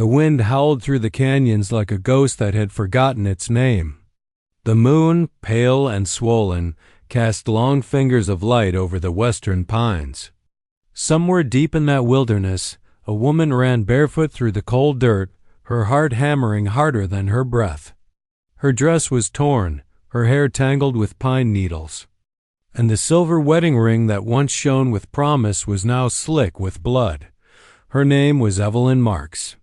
The wind howled through the canyons like a ghost that had forgotten its name. The moon, pale and swollen, cast long fingers of light over the western pines. Somewhere deep in that wilderness, a woman ran barefoot through the cold dirt, her heart hammering harder than her breath. Her dress was torn, her hair tangled with pine needles, and the silver wedding ring that once shone with promise was now slick with blood. Her name was Evelyn Marks.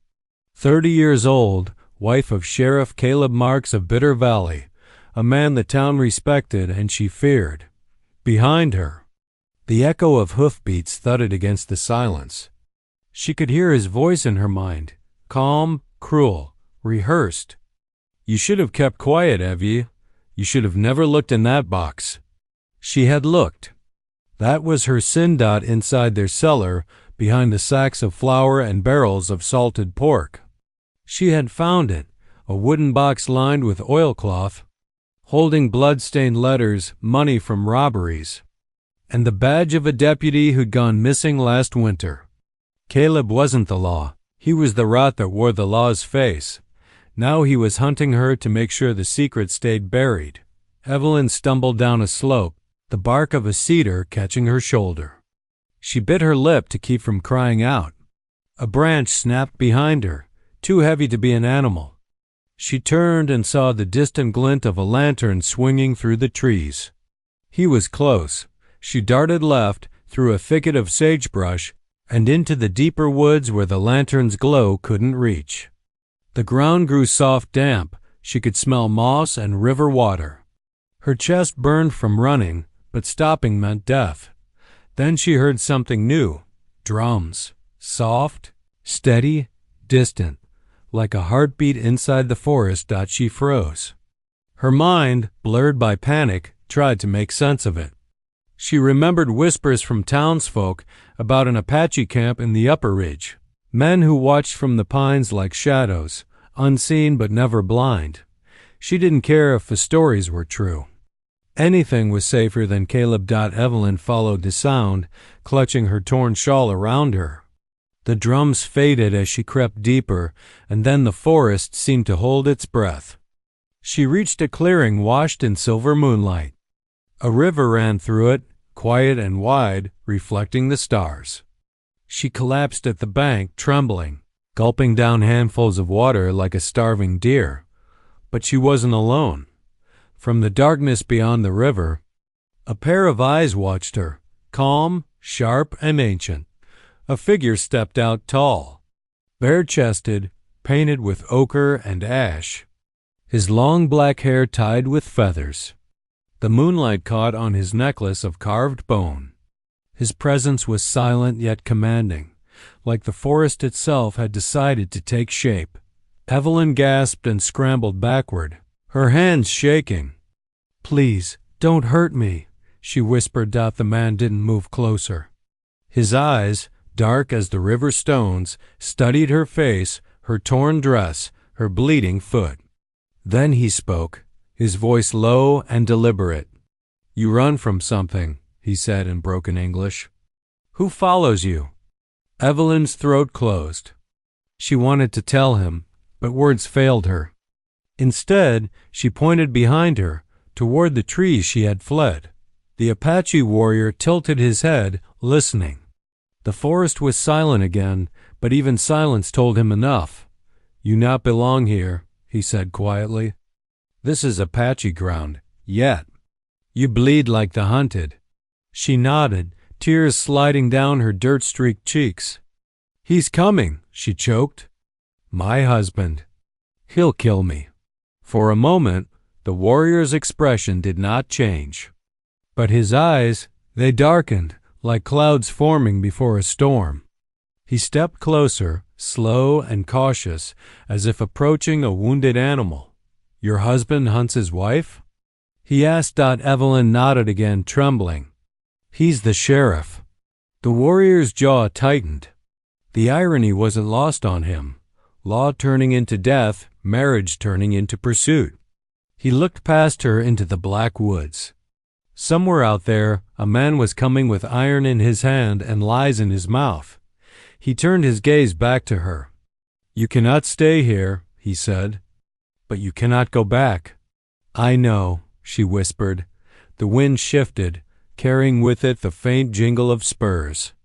30 years old, wife of Sheriff Caleb Marks of Bitter Valley, a man the town respected and she feared. Behind her, the echo of hoofbeats thudded against the silence. She could hear his voice in her mind, calm, cruel, rehearsed. "You should have kept quiet, Evie. You should have never looked in that box." She had looked. That was her sin dot inside their cellar, behind the sacks of flour and barrels of salted pork. She had found it, a wooden box lined with oilcloth, holding blood-stained letters, money from robberies, and the badge of a deputy who'd gone missing last winter. Caleb wasn't the law. He was the rat that wore the law's face. Now he was hunting her to make sure the secret stayed buried. Evelyn stumbled down a slope, the bark of a cedar catching her shoulder. She bit her lip to keep from crying out. A branch snapped behind her, too heavy to be an animal. She turned and saw the distant glint of a lantern swinging through the trees. He was close. She darted left, through a thicket of sagebrush, and into the deeper woods where the lantern's glow couldn't reach. The ground grew soft damp. She could smell moss and river water. Her chest burned from running, but stopping meant death. Then she heard something new. Drums. Soft, steady, distant. Like a heartbeat inside the forest. She froze. Her mind, blurred by panic, tried to make sense of it. She remembered whispers from townsfolk about an Apache camp in the upper ridge. Men who watched from the pines like shadows, unseen but never blind. She didn't care if the stories were true. Anything was safer than Caleb. Evelyn followed the sound, clutching her torn shawl around her. The drums faded as she crept deeper, and then the forest seemed to hold its breath. She reached a clearing washed in silver moonlight. A river ran through it, quiet and wide, reflecting the stars. She collapsed at the bank, trembling, gulping down handfuls of water like a starving deer. But she wasn't alone. From the darkness beyond the river, a pair of eyes watched her, calm, sharp, and ancient. A figure stepped out tall, bare-chested, painted with ochre and ash, his long black hair tied with feathers. The moonlight caught on his necklace of carved bone. His presence was silent yet commanding, like the forest itself had decided to take shape. Evelyn gasped and scrambled backward, her hands shaking. "Please, don't hurt me," she whispered. The man didn't move closer. His eyes, dark as the river stones, studied her face, her torn dress, her bleeding foot. Then he spoke, his voice low and deliberate. "You run from something," he said in broken English. "Who follows you?" Evelyn's throat closed. She wanted to tell him, but words failed her. Instead, she pointed behind her, toward the trees she had fled. The Apache warrior tilted his head, listening. The forest was silent again, but even silence told him enough. "You not belong here," he said quietly. "This is Apache ground, yet. You bleed like the hunted." She nodded, tears sliding down her dirt-streaked cheeks. "He's coming," she choked. "My husband. He'll kill me." For a moment, the warrior's expression did not change. But his eyes, they darkened, like clouds forming before a storm. He stepped closer, slow and cautious, as if approaching a wounded animal. "Your husband hunts his wife?" he asked. Evelyn nodded again, trembling. "He's the sheriff." The warrior's jaw tightened. The irony wasn't lost on him. Law turning into death, marriage turning into pursuit. He looked past her into the black woods. Somewhere out there, a man was coming with iron in his hand and lies in his mouth. He turned his gaze back to her. "You cannot stay here," he said, "but you cannot go back." "I know," she whispered. The wind shifted, carrying with it the faint jingle of spurs.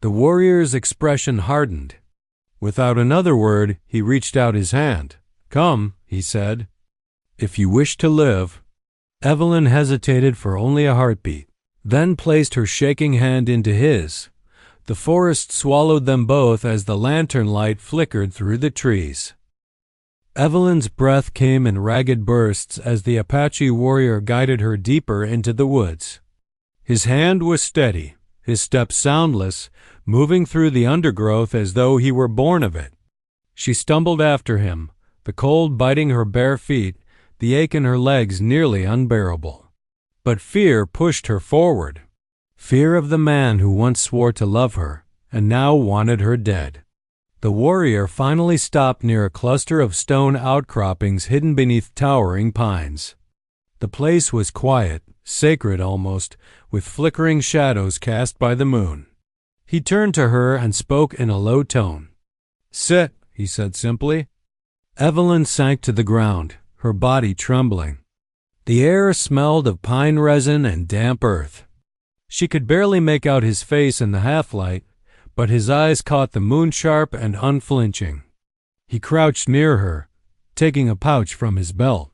The warrior's expression hardened. Without another word, he reached out his hand. "Come," he said, "if you wish to live." Evelyn hesitated for only a heartbeat, then placed her shaking hand into his. The forest swallowed them both as the lantern light flickered through the trees. Evelyn's breath came in ragged bursts as the Apache warrior guided her deeper into the woods. His hand was steady, his step soundless, moving through the undergrowth as though he were born of it. She stumbled after him, the cold biting her bare feet, the ache in her legs nearly unbearable. But fear pushed her forward. Fear of the man who once swore to love her and now wanted her dead. The warrior finally stopped near a cluster of stone outcroppings hidden beneath towering pines. The place was quiet, sacred almost, with flickering shadows cast by the moon. He turned to her and spoke in a low tone. "Sit," he said simply. Evelyn sank to the ground, her body trembling. The air smelled of pine resin and damp earth. She could barely make out his face in the half-light, but his eyes caught the moon sharp and unflinching. He crouched near her, taking a pouch from his belt.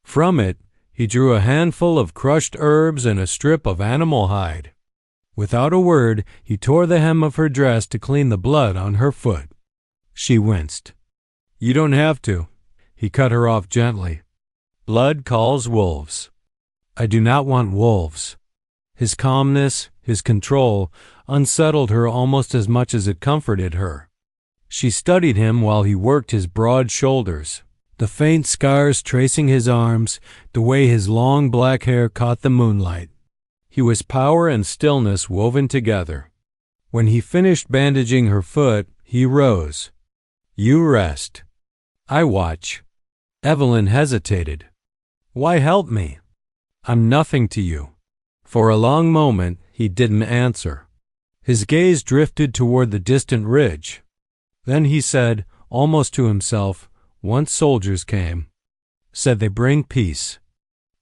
From it, he drew a handful of crushed herbs and a strip of animal hide. Without a word, he tore the hem of her dress to clean the blood on her foot. She winced. "You don't have to," he cut her off gently. "Blood calls wolves." "I do not want wolves." His calmness, his control, unsettled her almost as much as it comforted her. She studied him while he worked his broad shoulders, the faint scars tracing his arms, the way his long black hair caught the moonlight. He was power and stillness woven together. When he finished bandaging her foot, he rose. "You rest. I watch." Evelyn hesitated. "Why help me? I'm nothing to you." For a long moment, he didn't answer. His gaze drifted toward the distant ridge. Then he said, almost to himself, "Once soldiers came. Said they bring peace.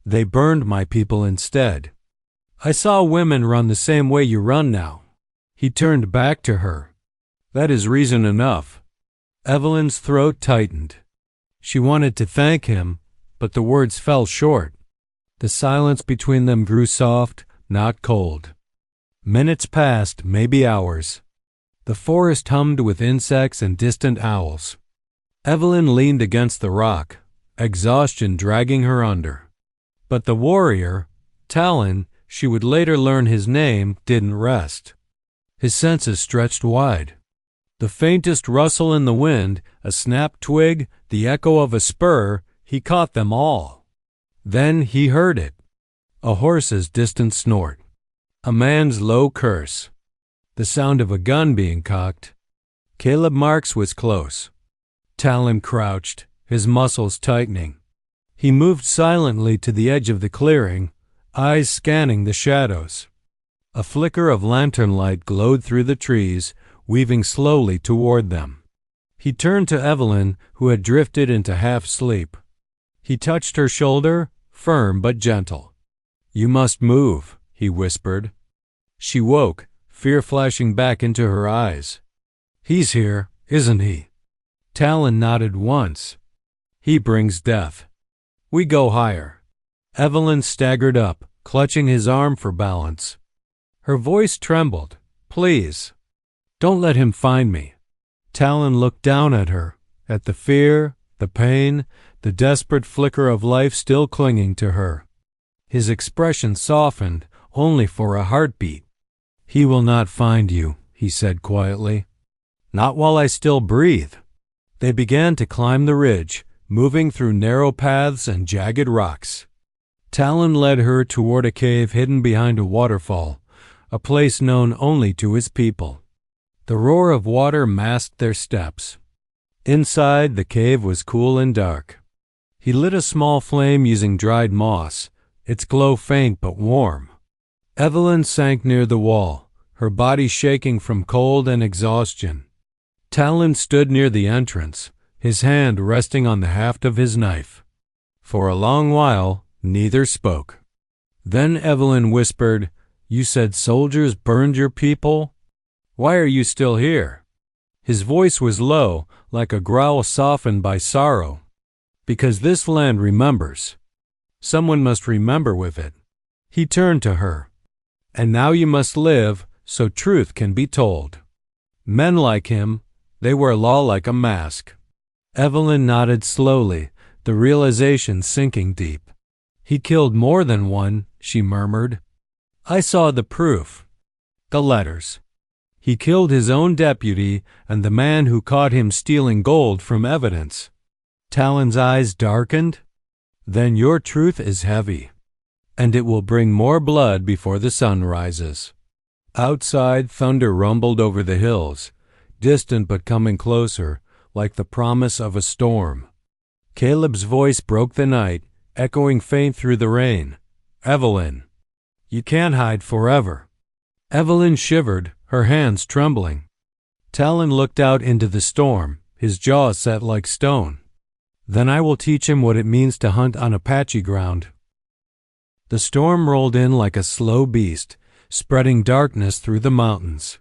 They burned my people instead. I saw women run the same way you run now." He turned back to her. "That is reason enough." Evelyn's throat tightened. She wanted to thank him, but the words fell short. The silence between them grew soft, not cold. Minutes passed, maybe hours. The forest hummed with insects and distant owls. Evelyn leaned against the rock, exhaustion dragging her under. But the warrior, Talon, she would later learn his name, didn't rest. His senses stretched wide. The faintest rustle in the wind, a snapped twig, the echo of a spur, he caught them all. Then he heard it. A horse's distant snort. A man's low curse. The sound of a gun being cocked. Caleb Marks was close. Talon crouched, his muscles tightening. He moved silently to the edge of the clearing, eyes scanning the shadows. A flicker of lantern light glowed through the trees, weaving slowly toward them. He turned to Evelyn, who had drifted into half-sleep. He touched her shoulder, firm but gentle. "You must move," he whispered. She woke, fear flashing back into her eyes. "He's here, isn't he?" Talon nodded once. "He brings death. We go higher." Evelyn staggered up, clutching his arm for balance. Her voice trembled. "Please, don't let him find me." Talon looked down at her, at the fear, the pain, the desperate flicker of life still clinging to her. His expression softened, only for a heartbeat. "He will not find you," he said quietly. "Not while I still breathe." They began to climb the ridge, moving through narrow paths and jagged rocks. Talon led her toward a cave hidden behind a waterfall, a place known only to his people. The roar of water masked their steps. Inside, the cave was cool and dark. He lit a small flame using dried moss, its glow faint but warm. Evelyn sank near the wall, her body shaking from cold and exhaustion. Talon stood near the entrance, his hand resting on the haft of his knife. For a long while, neither spoke. Then Evelyn whispered, "You said soldiers burned your people? Why are you still here?" His voice was low, like a growl softened by sorrow. "Because this land remembers. Someone must remember with it." He turned to her. "And now you must live, so truth can be told. Men like him, they wear law like a mask." Evelyn nodded slowly, the realization sinking deep. "He killed more than one," she murmured. "I saw the proof. The letters. He killed his own deputy and the man who caught him stealing gold from evidence." Talon's eyes darkened. "Then your truth is heavy, and it will bring more blood before the sun rises." Outside, thunder rumbled over the hills, distant but coming closer, like the promise of a storm. Caleb's voice broke the night, echoing faint through the rain. "Evelyn, you can't hide forever." Evelyn shivered, her hands trembling. Talon looked out into the storm, his jaw set like stone. "Then I will teach him what it means to hunt on Apache ground." The storm rolled in like a slow beast, spreading darkness through the mountains.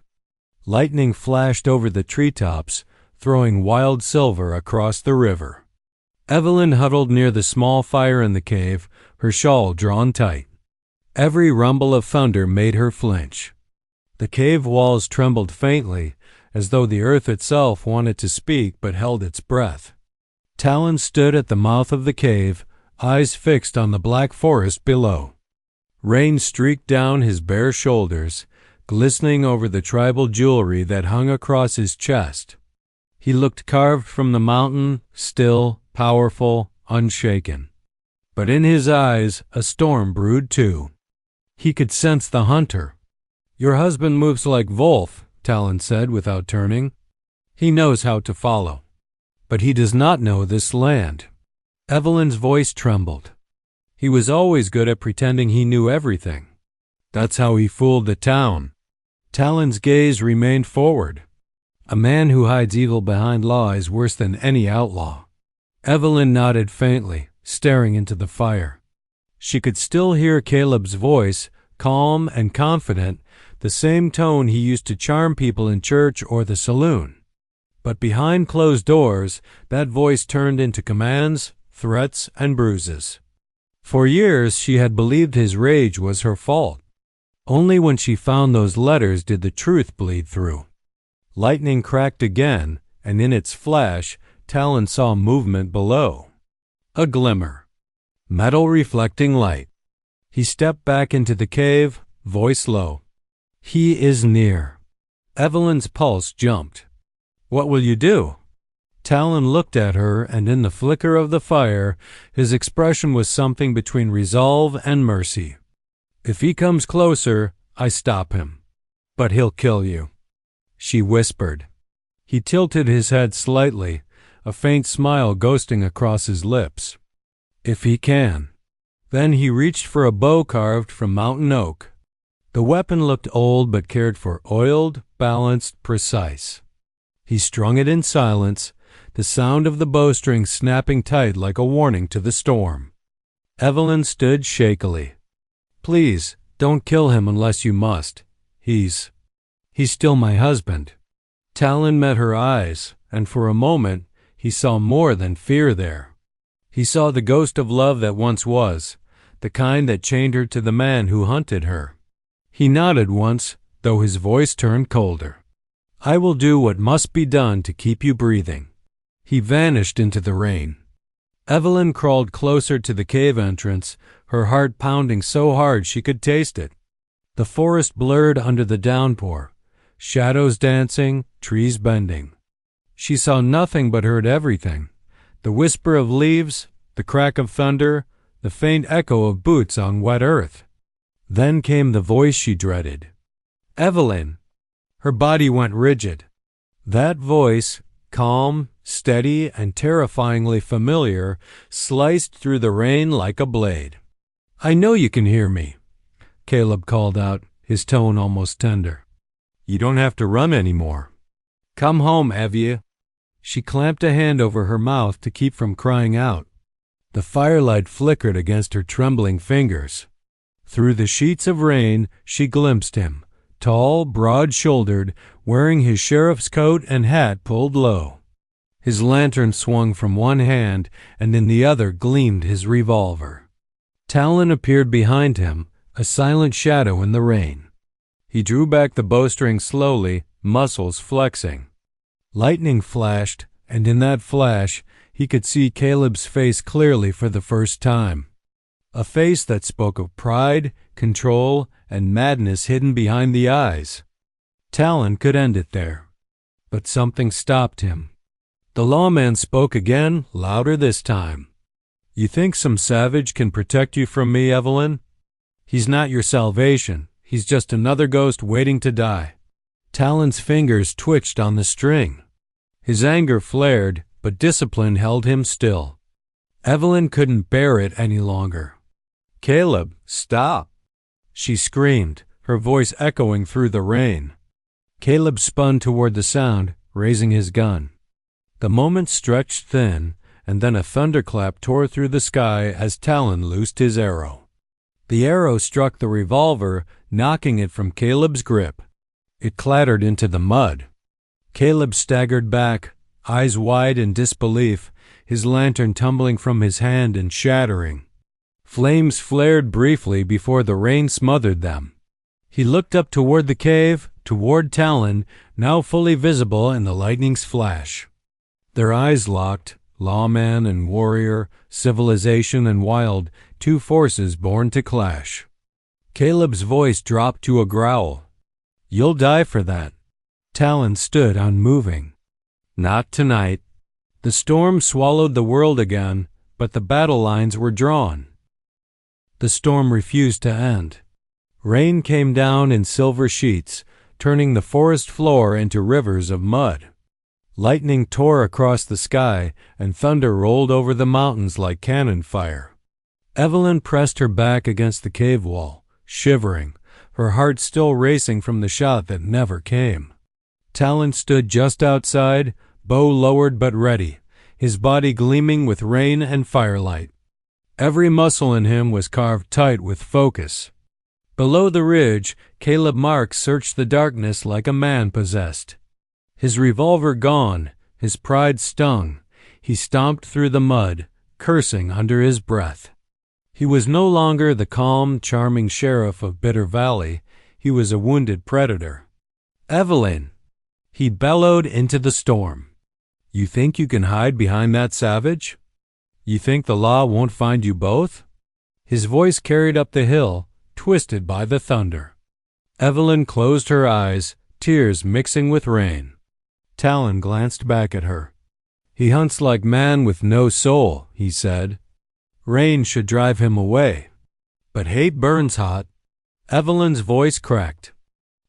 Lightning flashed over the treetops, throwing wild silver across the river. Evelyn huddled near the small fire in the cave, her shawl drawn tight. Every rumble of thunder made her flinch. The cave walls trembled faintly, as though the earth itself wanted to speak but held its breath. Talon stood at the mouth of the cave, eyes fixed on the black forest below. Rain streaked down his bare shoulders, glistening over the tribal jewelry that hung across his chest. He looked carved from the mountain, still, powerful, unshaken. But in his eyes a storm brewed too. He could sense the hunter. "Your husband moves like Wolf," Talon said without turning. "He knows how to follow. But he does not know this land." Evelyn's voice trembled. "He was always good at pretending he knew everything. That's how he fooled the town." Talon's gaze remained forward. "A man who hides evil behind law is worse than any outlaw." Evelyn nodded faintly, staring into the fire. She could still hear Caleb's voice, calm and confident, the same tone he used to charm people in church or the saloon. But behind closed doors, that voice turned into commands, threats, and bruises. For years she had believed his rage was her fault. Only when she found those letters did the truth bleed through. Lightning cracked again, and in its flash, Talon saw movement below. A glimmer. Metal reflecting light. He stepped back into the cave, voice low. "He is near." Evelyn's pulse jumped. "What will you do?" Talon looked at her, and in the flicker of the fire, his expression was something between resolve and mercy. "If he comes closer, I stop him. But he'll kill you," she whispered. He tilted his head slightly, a faint smile ghosting across his lips. "If he can." Then he reached for a bow carved from mountain oak. The weapon looked old but cared for, oiled, balanced, precise. He strung it in silence, the sound of the bowstring snapping tight like a warning to the storm. Evelyn stood shakily. "Please, don't kill him unless you must. He's still my husband." Talon met her eyes, and for a moment he saw more than fear there. He saw the ghost of love that once was, the kind that chained her to the man who hunted her. He nodded once, though his voice turned colder. "I will do what must be done to keep you breathing." He vanished into the rain. Evelyn crawled closer to the cave entrance, her heart pounding so hard she could taste it. The forest blurred under the downpour, shadows dancing, trees bending. She saw nothing but heard everything: the whisper of leaves, the crack of thunder, the faint echo of boots on wet earth. Then came the voice she dreaded. "Evelyn!" Her body went rigid. That voice, calm, steady, and terrifyingly familiar, sliced through the rain like a blade. "I know you can hear me," Caleb called out, his tone almost tender. "You don't have to run anymore." Come home, Evie. She clamped a hand over her mouth to keep from crying out. The firelight flickered against her trembling fingers. Through the sheets of rain, she glimpsed him, tall, broad-shouldered, wearing his sheriff's coat and hat pulled low. His lantern swung from one hand, and in the other gleamed his revolver. Talon appeared behind him, a silent shadow in the rain. He drew back the bowstring slowly, muscles flexing. Lightning flashed, and in that flash, he could see Caleb's face clearly for the first time. A face that spoke of pride, control, and madness hidden behind the eyes. Talon could end it there. But something stopped him. The lawman spoke again, louder this time. You think some savage can protect you from me, Evelyn? He's not your salvation. He's just another ghost waiting to die. Talon's fingers twitched on the string. His anger flared, but discipline held him still. Evelyn couldn't bear it any longer. Caleb, stop! She screamed, her voice echoing through the rain. Caleb spun toward the sound, raising his gun. The moment stretched thin, and then a thunderclap tore through the sky as Talon loosed his arrow. The arrow struck the revolver, knocking it from Caleb's grip. It clattered into the mud. Caleb staggered back, eyes wide in disbelief, his lantern tumbling from his hand and shattering. Flames flared briefly before the rain smothered them. He looked up toward the cave, toward Talon, now fully visible in the lightning's flash. Their eyes locked, lawman and warrior, civilization and wild, two forces born to clash. Caleb's voice dropped to a growl. You'll die for that. Talon stood unmoving. Not tonight. The storm swallowed the world again, but the battle lines were drawn. The storm refused to end. Rain came down in silver sheets, turning the forest floor into rivers of mud. Lightning tore across the sky, and thunder rolled over the mountains like cannon fire. Evelyn pressed her back against the cave wall, shivering, her heart still racing from the shot that never came. Talon stood just outside, bow lowered but ready, his body gleaming with rain and firelight. Every muscle in him was carved tight with focus. Below the ridge, Caleb Marks searched the darkness like a man possessed. His revolver gone, his pride stung, he stomped through the mud, cursing under his breath. He was no longer the calm, charming sheriff of Bitter Valley. He was a wounded predator. Evelyn! He bellowed into the storm. You think you can hide behind that savage? You think the law won't find you both? His voice carried up the hill, twisted by the thunder. Evelyn closed her eyes, tears mixing with rain. Talon glanced back at her. He hunts like man with no soul, he said. Rain should drive him away. But hate burns hot. Evelyn's voice cracked.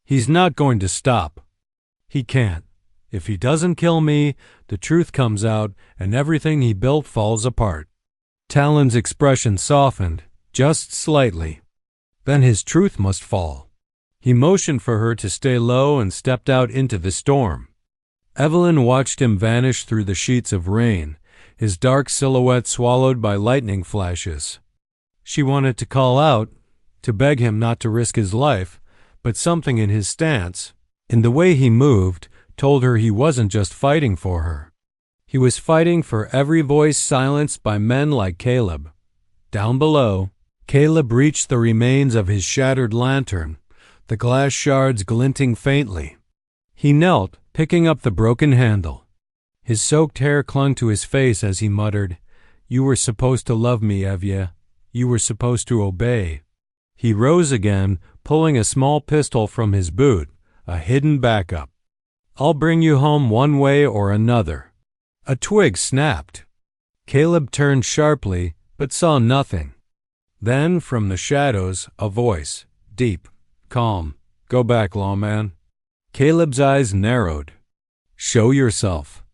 He's not going to stop. He can't. If he doesn't kill me, the truth comes out and everything he built falls apart. Talon's expression softened, just slightly. Then his truth must fall. He motioned for her to stay low and stepped out into the storm. Evelyn watched him vanish through the sheets of rain, his dark silhouette swallowed by lightning flashes. She wanted to call out, to beg him not to risk his life, but something in his stance, in the way he moved, told her he wasn't just fighting for her. He was fighting for every voice silenced by men like Caleb. Down below, Caleb reached the remains of his shattered lantern, the glass shards glinting faintly. He knelt, picking up the broken handle. His soaked hair clung to his face as he muttered, You were supposed to love me, Evie. You were supposed to obey. He rose again, pulling a small pistol from his boot, a hidden backup. I'll bring you home one way or another. A twig snapped. Caleb turned sharply, but saw nothing. Then, from the shadows, a voice, deep, calm. Go back, lawman. Caleb's eyes narrowed. Show yourself.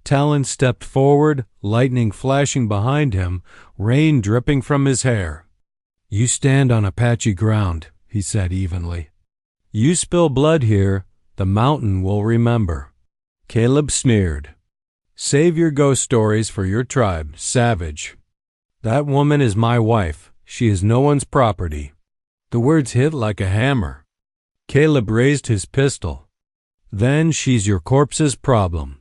Talon stepped forward, lightning flashing behind him, rain dripping from his hair. You stand on Apache ground, he said evenly. You spill blood here, the mountain will remember. Caleb sneered. Save your ghost stories for your tribe, savage. That woman is my wife. She is no one's property. The words hit like a hammer. Caleb raised his pistol. Then she's your corpse's problem.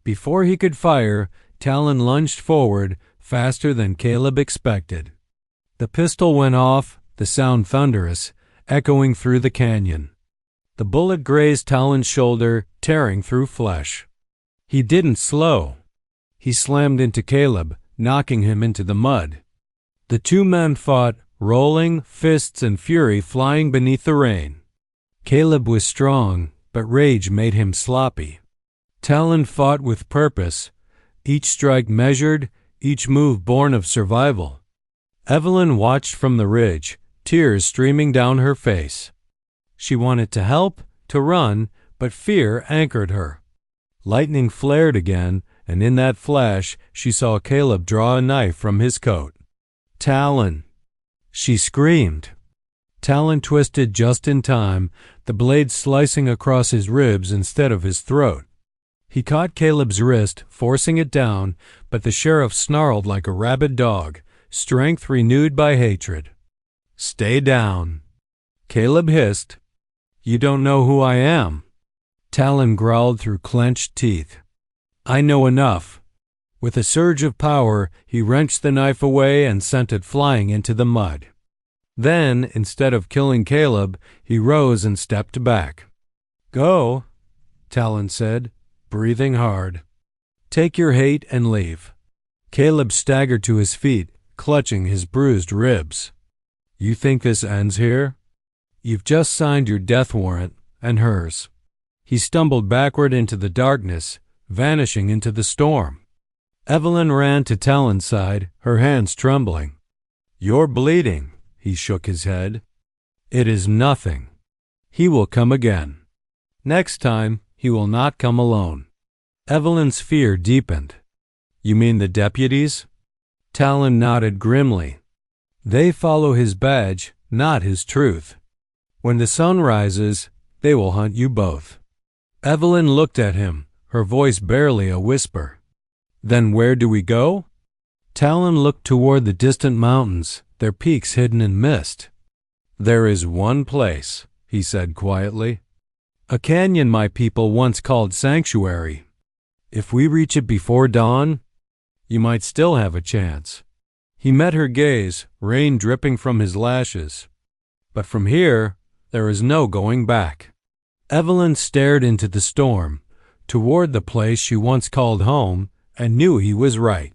Before he could fire, Talon lunged forward, faster than Caleb expected. The pistol went off, the sound thunderous, echoing through the canyon. The bullet grazed Talon's shoulder, tearing through flesh. He didn't slow. He slammed into Caleb, knocking him into the mud. The two men fought, rolling, fists and fury flying beneath the rain. Caleb was strong, but rage made him sloppy. Talon fought with purpose, each strike measured, each move born of survival. Evelyn watched from the ridge, tears streaming down her face. She wanted to help, to run, but fear anchored her. Lightning flared again, and in that flash she saw Caleb draw a knife from his coat. Talon! She screamed. Talon twisted just in time, the blade slicing across his ribs instead of his throat. He caught Caleb's wrist, forcing it down, but the sheriff snarled like a rabid dog, strength renewed by hatred. Stay down. Caleb hissed. You don't know who I am. Talon growled through clenched teeth. I know enough. With a surge of power, he wrenched the knife away and sent it flying into the mud. Then, instead of killing Caleb, he rose and stepped back. Go, Talon said, breathing hard. Take your hate and leave. Caleb staggered to his feet, clutching his bruised ribs. You think this ends here? You've just signed your death warrant, and hers. He stumbled backward into the darkness, vanishing into the storm. Evelyn ran to Talon's side, her hands trembling. You're bleeding, he shook his head. It is nothing. He will come again. Next time, he will not come alone. Evelyn's fear deepened. You mean the deputies? Talon nodded grimly. They follow his badge, not his truth. When the sun rises, they will hunt you both. Evelyn looked at him, her voice barely a whisper. Then where do we go? Talon looked toward the distant mountains, their peaks hidden in mist. There is one place, he said quietly. A canyon my people once called sanctuary. If we reach it before dawn, you might still have a chance. He met her gaze, rain dripping from his lashes. But from here, there is no going back. Evelyn stared into the storm, toward the place she once called home, and knew he was right.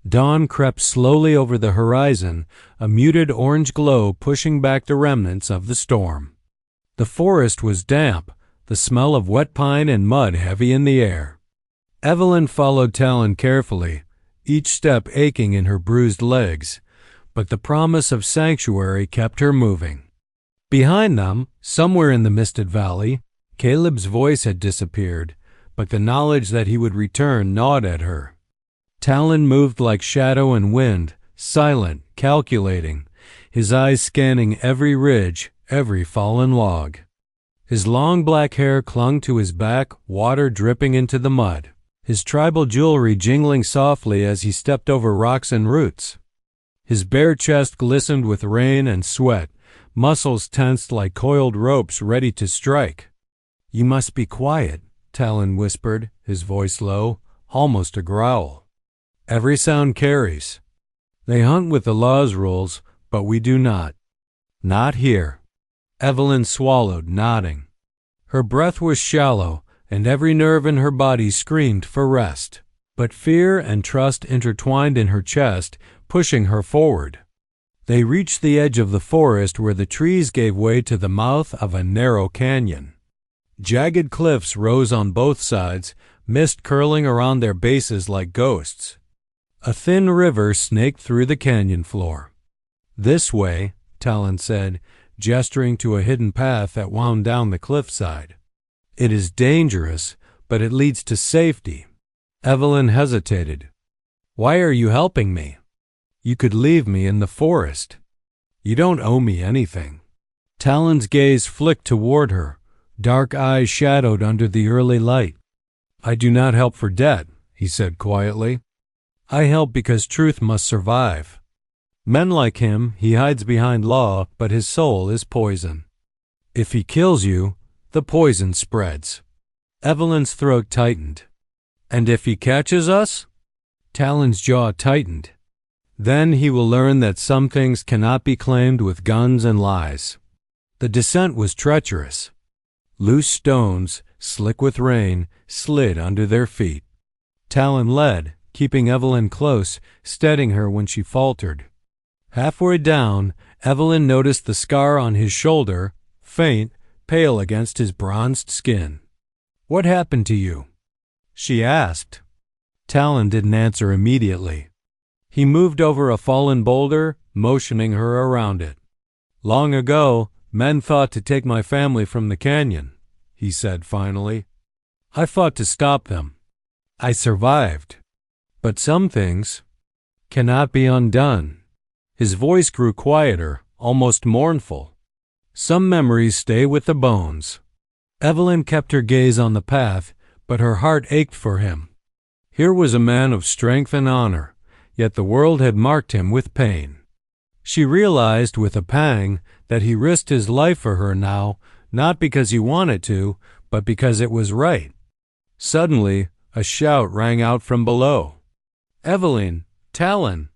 Dawn crept slowly over the horizon, a muted orange glow pushing back the remnants of the storm. The forest was damp, the smell of wet pine and mud heavy in the air. Evelyn followed Talon carefully, each step aching in her bruised legs, but the promise of sanctuary kept her moving. Behind them, somewhere in the misted valley, Caleb's voice had disappeared, but the knowledge that he would return gnawed at her. Talon moved like shadow and wind, silent, calculating, his eyes scanning every ridge, every fallen log. His long black hair clung to his back, water dripping into the mud, his tribal jewelry jingling softly as he stepped over rocks and roots. His bare chest glistened with rain and sweat, muscles tensed like coiled ropes ready to strike. You must be quiet, Talon whispered, his voice low, almost a growl. Every sound carries. They hunt with the law's rules, but we do not. Not here. Evelyn swallowed, nodding. Her breath was shallow, and every nerve in her body screamed for rest. But fear and trust intertwined in her chest, pushing her forward. They reached the edge of the forest where the trees gave way to the mouth of a narrow canyon. Jagged cliffs rose on both sides, mist curling around their bases like ghosts. A thin river snaked through the canyon floor. This way, Talon said, gesturing to a hidden path that wound down the cliffside. It is dangerous, but it leads to safety. Evelyn hesitated. Why are you helping me? You could leave me in the forest. You don't owe me anything. Talon's gaze flicked toward her, dark eyes shadowed under the early light. I do not help for debt, he said quietly. I help because truth must survive. Men like him, he hides behind law, but his soul is poison. If he kills you, the poison spreads. Evelyn's throat tightened. And if he catches us? Talon's jaw tightened. Then he will learn that some things cannot be claimed with guns and lies. The descent was treacherous. Loose stones, slick with rain, slid under their feet. Talon led, keeping Evelyn close, steadying her when she faltered. Halfway down, Evelyn noticed the scar on his shoulder, faint, pale against his bronzed skin. "What happened to you?" she asked. Talon didn't answer immediately. He moved over a fallen boulder, motioning her around it. "Long ago, men thought to take my family from the canyon," he said finally. "I fought to stop them. I survived. But some things cannot be undone." His voice grew quieter, almost mournful. "Some memories stay with the bones." Evelyn kept her gaze on the path, but her heart ached for him. Here was a man of strength and honor, yet the world had marked him with pain. She realized with a pang that he risked his life for her now, not because he wanted to, but because it was right. Suddenly, a shout rang out from below. "Evelyn! Talon!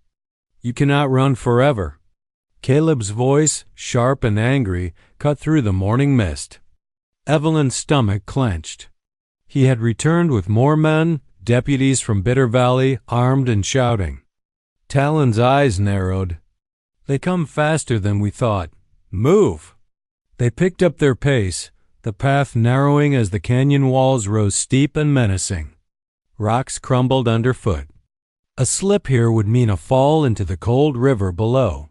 You cannot run forever." Caleb's voice, sharp and angry, cut through the morning mist. Evelyn's stomach clenched. He had returned with more men, deputies from Bitter Valley, armed and shouting. Talon's eyes narrowed. "They come faster than we thought. Move!" They picked up their pace, the path narrowing as the canyon walls rose steep and menacing. Rocks crumbled underfoot. A slip here would mean a fall into the cold river below.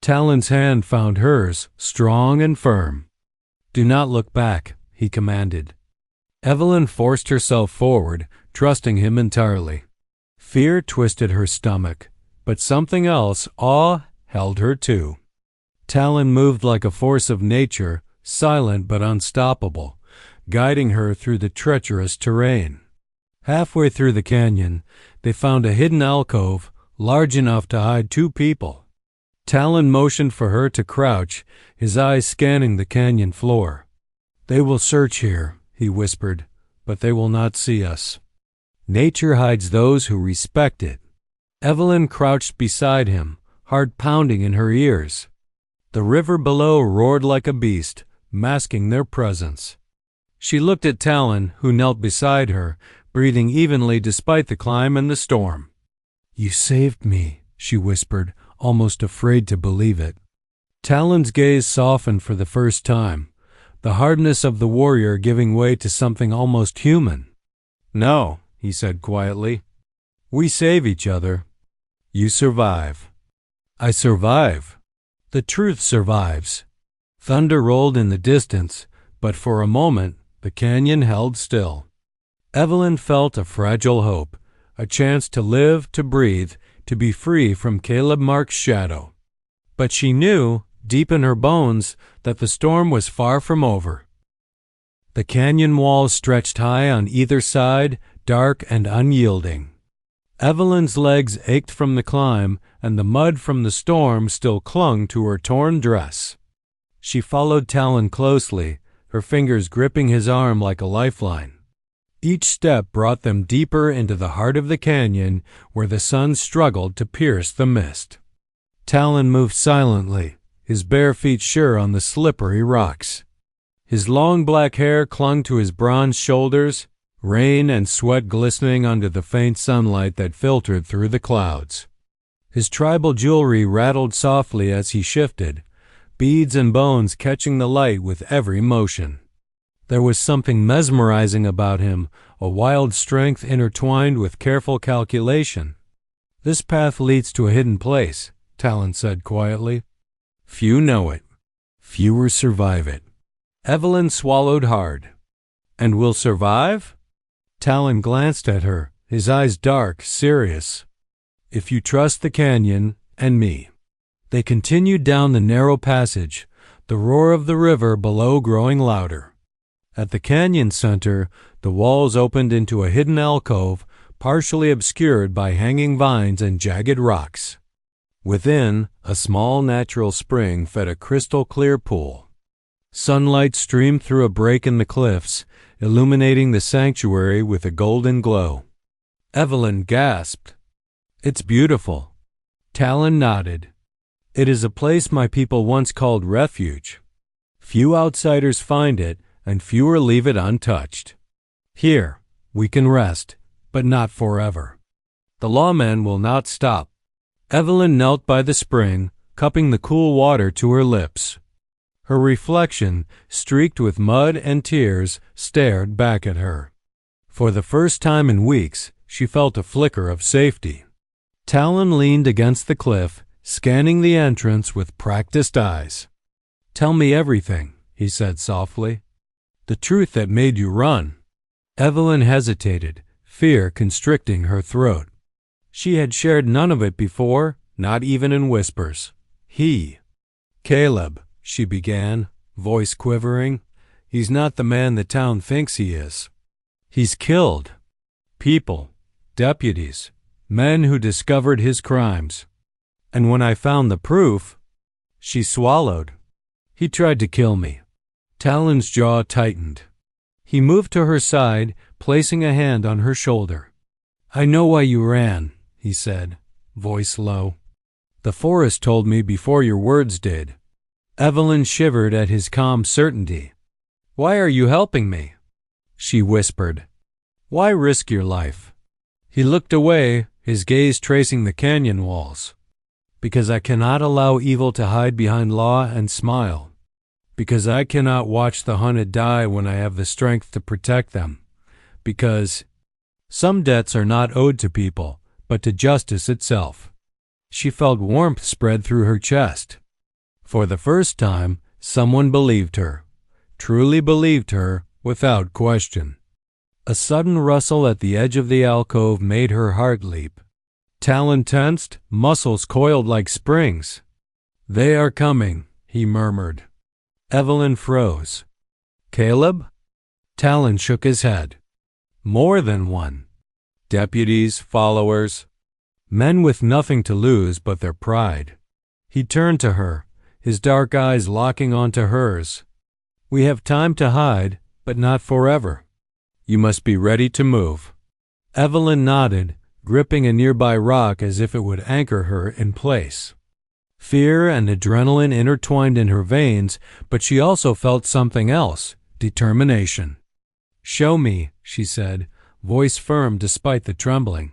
Talon's hand found hers, strong and firm. "Do not look back," he commanded. Evelyn forced herself forward, trusting him entirely. Fear twisted her stomach, but something else, awe, held her too. Talon moved like a force of nature, silent but unstoppable, guiding her through the treacherous terrain. Halfway through the canyon, they found a hidden alcove, large enough to hide two people. Talon motioned for her to crouch, his eyes scanning the canyon floor. "They will search here," he whispered, "but they will not see us. Nature hides those who respect it." Evelyn crouched beside him, heart pounding in her ears. The river below roared like a beast, masking their presence. She looked at Talon, who knelt beside her, breathing evenly despite the climb and the storm. "You saved me," she whispered, almost afraid to believe it. Talon's gaze softened for the first time, the hardness of the warrior giving way to something almost human. "No," he said quietly. "We save each other. You survive. I survive. The truth survives." Thunder rolled in the distance, but for a moment the canyon held still. Evelyn felt a fragile hope, a chance to live, to breathe, to be free from Caleb Mark's shadow. But she knew, deep in her bones, that the storm was far from over. The canyon walls stretched high on either side, dark and unyielding. Evelyn's legs ached from the climb, and the mud from the storm still clung to her torn dress. She followed Talon closely, her fingers gripping his arm like a lifeline. Each step brought them deeper into the heart of the canyon, where the sun struggled to pierce the mist. Talon moved silently, his bare feet sure on the slippery rocks. His long black hair clung to his bronze shoulders, rain and sweat glistening under the faint sunlight that filtered through the clouds. His tribal jewelry rattled softly as he shifted, beads and bones catching the light with every motion. There was something mesmerizing about him, a wild strength intertwined with careful calculation. "This path leads to a hidden place," Talon said quietly. "Few know it. Fewer survive it." Evelyn swallowed hard. "And will survive?" Talon glanced at her, his eyes dark, serious. "If you trust the canyon and me." They continued down the narrow passage, the roar of the river below growing louder. At the canyon center, the walls opened into a hidden alcove, partially obscured by hanging vines and jagged rocks. Within, a small natural spring fed a crystal-clear pool. Sunlight streamed through a break in the cliffs, illuminating the sanctuary with a golden glow. Evelyn gasped. "It's beautiful." Talon nodded. "It is a place my people once called refuge. Few outsiders find it, and fewer leave it untouched. Here, we can rest, but not forever. The lawman will not stop." Evelyn knelt by the spring, cupping the cool water to her lips. Her reflection, streaked with mud and tears, stared back at her. For the first time in weeks, she felt a flicker of safety. Talon leaned against the cliff, scanning the entrance with practiced eyes. "Tell me everything," he said softly. "The truth that made you run." Evelyn hesitated, fear constricting her throat. She had shared none of it before, not even in whispers. "Caleb," she began, voice quivering. "He's not the man the town thinks he is. He's killed people, deputies, men who discovered his crimes. And when I found the proof—" She swallowed. "He tried to kill me." Talon's jaw tightened. He moved to her side, placing a hand on her shoulder. "I know why you ran," he said, voice low. "The forest told me before your words did." Evelyn shivered at his calm certainty. "Why are you helping me?" she whispered. "Why risk your life?" He looked away, his gaze tracing the canyon walls. "Because I cannot allow evil to hide behind law and smile. Because I cannot watch the hunted die when I have the strength to protect them. Because some debts are not owed to people, but to justice itself." She felt warmth spread through her chest. For the first time, someone believed her, truly believed her, without question. A sudden rustle at the edge of the alcove made her heart leap. Talon tensed, muscles coiled like springs. "They are coming," he murmured. Evelyn froze. "Caleb?" Talon shook his head. "More than one. Deputies, followers, men with nothing to lose but their pride." He turned to her, his dark eyes locking onto hers. "We have time to hide, but not forever. You must be ready to move." Evelyn nodded, gripping a nearby rock as if it would anchor her in place. Fear and adrenaline intertwined in her veins, but she also felt something else, determination. "Show me," she said, voice firm despite the trembling.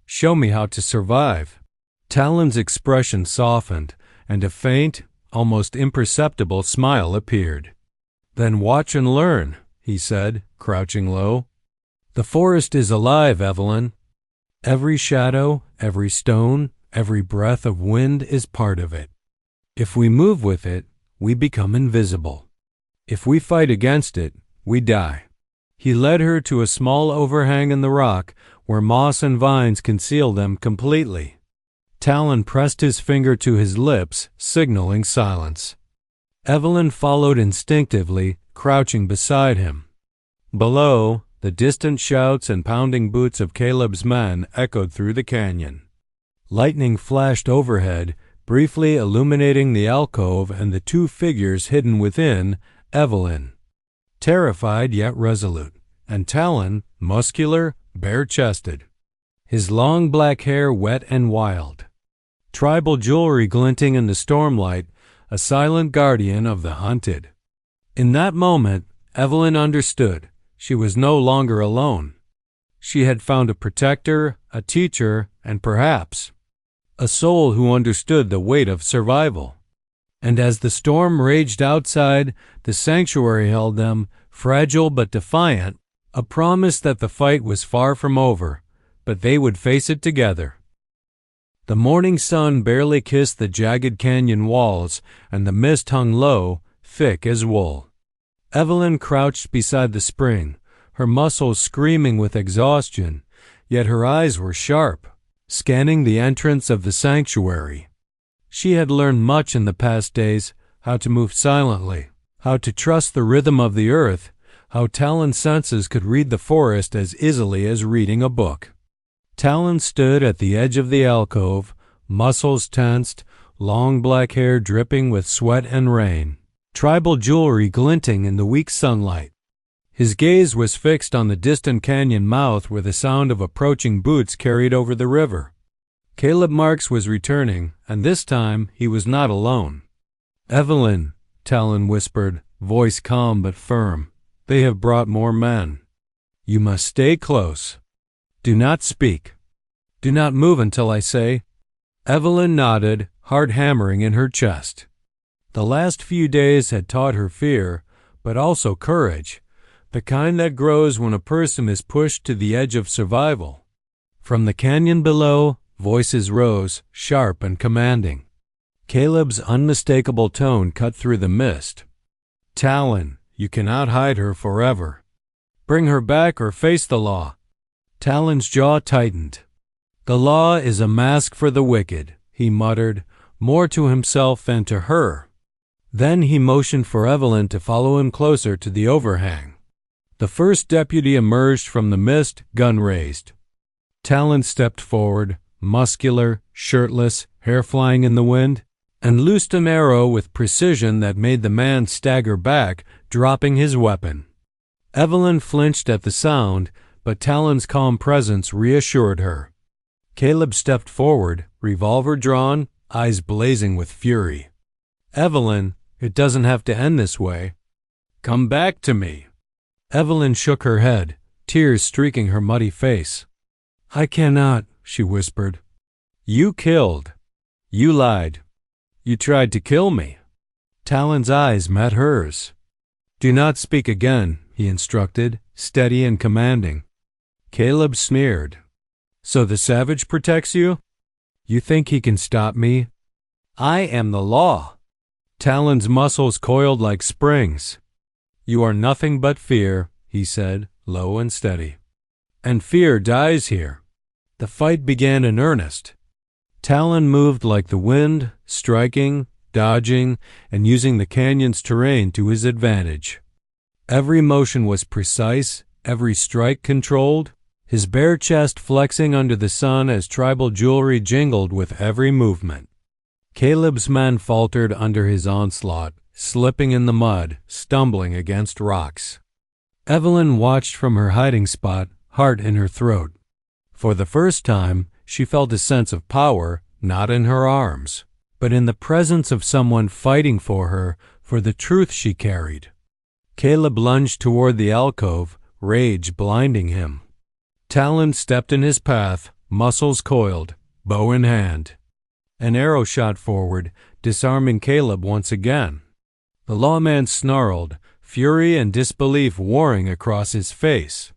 "Show me how to survive." Talon's expression softened, and a faint, almost imperceptible smile appeared. "Then watch and learn," he said, crouching low. "The forest is alive, Evelyn. Every shadow, every stone, every breath of wind is part of it. If we move with it, we become invisible. If we fight against it, we die." He led her to a small overhang in the rock where moss and vines concealed them completely. Talon pressed his finger to his lips, signaling silence. Evelyn followed instinctively, crouching beside him. Below, the distant shouts and pounding boots of Caleb's men echoed through the canyon. Lightning flashed overhead, briefly illuminating the alcove and the two figures hidden within, Evelyn, terrified yet resolute, and Talon, muscular, bare-chested, his long black hair wet and wild. Tribal jewelry glinting in the stormlight, a silent guardian of the hunted. In that moment, Evelyn understood. She was no longer alone. She had found a protector, a teacher, and perhaps a soul who understood the weight of survival. And as the storm raged outside, the sanctuary held them, fragile but defiant, a promise that the fight was far from over, but they would face it together. The morning sun barely kissed the jagged canyon walls, and the mist hung low, thick as wool. Evelyn crouched beside the spring, her muscles screaming with exhaustion, yet her eyes were sharp, scanning the entrance of the sanctuary. She had learned much in the past days, how to move silently, how to trust the rhythm of the earth, how Talon's senses could read the forest as easily as reading a book. Talon stood at the edge of the alcove, muscles tensed, long black hair dripping with sweat and rain, tribal jewelry glinting in the weak sunlight. His gaze was fixed on the distant canyon mouth where the sound of approaching boots carried over the river. Caleb Marks was returning, and this time he was not alone. "Evelyn," Talon whispered, voice calm but firm, "they have brought more men. You must stay close. Do not speak. Do not move until I say." Evelyn nodded, heart hammering in her chest. The last few days had taught her fear, but also courage, the kind that grows when a person is pushed to the edge of survival. From the canyon below, voices rose, sharp and commanding. Caleb's unmistakable tone cut through the mist. "Talon, you cannot hide her forever. Bring her back or face the law." Talon's jaw tightened. "The law is a mask for the wicked," he muttered, more to himself than to her. Then he motioned for Evelyn to follow him closer to the overhang. The first deputy emerged from the mist, gun raised. Talon stepped forward, muscular, shirtless, hair flying in the wind, and loosed an arrow with precision that made the man stagger back, dropping his weapon. Evelyn flinched at the sound, but Talon's calm presence reassured her. Caleb stepped forward, revolver drawn, eyes blazing with fury. "Evelyn, it doesn't have to end this way. Come back to me." Evelyn shook her head, tears streaking her muddy face. "I cannot," she whispered. "You killed. You lied. You tried to kill me." Talon's eyes met hers. "Do not speak again," he instructed, steady and commanding. Caleb sneered. "So the savage protects you? You think he can stop me? I am the law." Talon's muscles coiled like springs. "You are nothing but fear," he said, low and steady. "And fear dies here." The fight began in earnest. Talon moved like the wind, striking, dodging, and using the canyon's terrain to his advantage. Every motion was precise, every strike controlled, his bare chest flexing under the sun as tribal jewelry jingled with every movement. Caleb's men faltered under his onslaught, slipping in the mud, stumbling against rocks. Evelyn watched from her hiding spot, heart in her throat. For the first time, she felt a sense of power, not in her arms, but in the presence of someone fighting for her, for the truth she carried. Caleb lunged toward the alcove, rage blinding him. Talon stepped in his path, muscles coiled, bow in hand. An arrow shot forward, disarming Caleb once again. The lawman snarled, fury and disbelief warring across his face.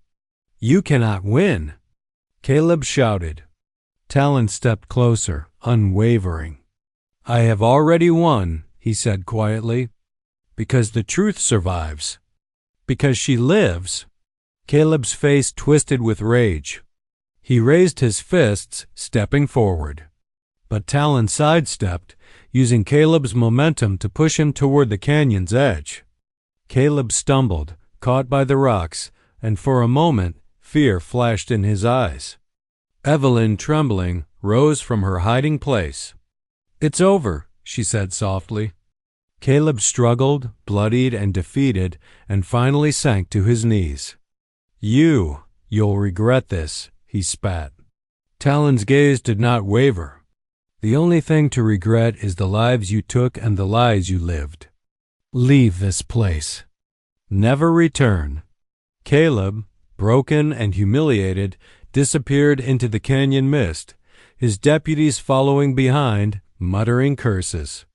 "You cannot win!" Caleb shouted. Talon stepped closer, unwavering. "I have already won," he said quietly, "because the truth survives. Because she lives." Caleb's face twisted with rage. He raised his fists, stepping forward. But Talon sidestepped, using Caleb's momentum to push him toward the canyon's edge. Caleb stumbled, caught by the rocks, and for a moment, fear flashed in his eyes. Evelyn, trembling, rose from her hiding place. "It's over," she said softly. Caleb struggled, bloodied and defeated, and finally sank to his knees. You'll regret this," he spat. Talon's gaze did not waver. "The only thing to regret is the lives you took and the lies you lived. Leave this place. Never return." Caleb, broken and humiliated, disappeared into the canyon mist, his deputies following behind, muttering curses.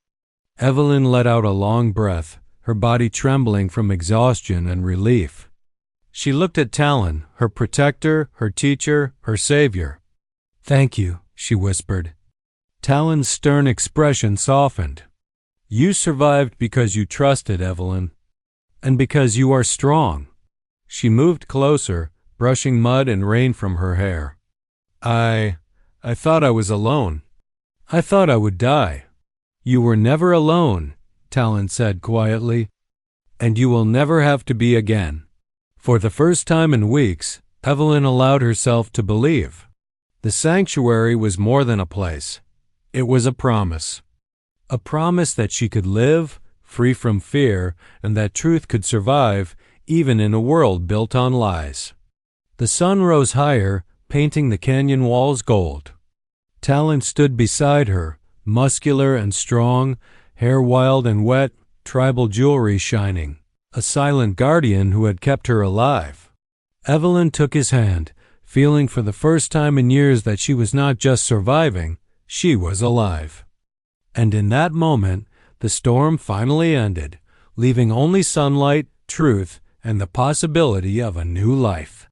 Evelyn let out a long breath, her body trembling from exhaustion and relief. She looked at Talon, her protector, her teacher, her savior. "Thank you," she whispered. Talon's stern expression softened. "You survived because you trusted, Evelyn, and because you are strong." She moved closer, brushing mud and rain from her hair. I thought I was alone. I thought I would die." "You were never alone," Talon said quietly, "and you will never have to be again." For the first time in weeks, Evelyn allowed herself to believe. The sanctuary was more than a place. It was a promise. A promise that she could live, free from fear, and that truth could survive, even in a world built on lies. The sun rose higher, painting the canyon walls gold. Talon stood beside her, muscular and strong, hair wild and wet, tribal jewelry shining, a silent guardian who had kept her alive. Evelyn took his hand, feeling for the first time in years that she was not just surviving, she was alive. And in that moment, the storm finally ended, leaving only sunlight, truth, and the possibility of a new life.